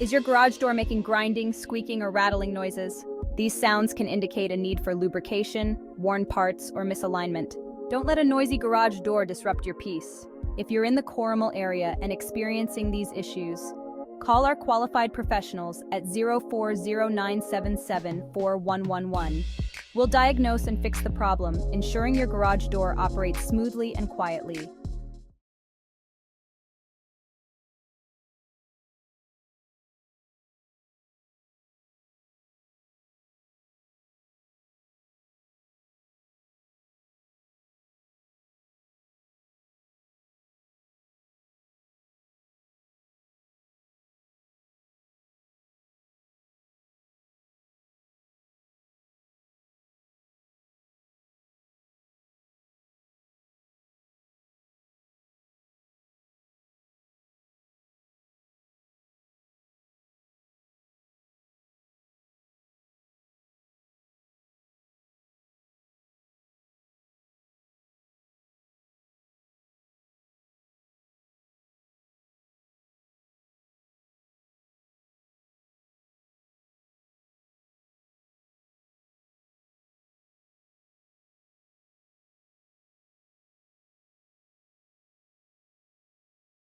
Is your garage door making grinding, squeaking, or rattling noises? These sounds can indicate a need for lubrication, worn parts, or misalignment. Don't let a noisy garage door disrupt your peace. If you're in the Corrimal area and experiencing these issues, call our qualified professionals at 0409774111. We'll diagnose and fix the problem, ensuring your garage door operates smoothly and quietly.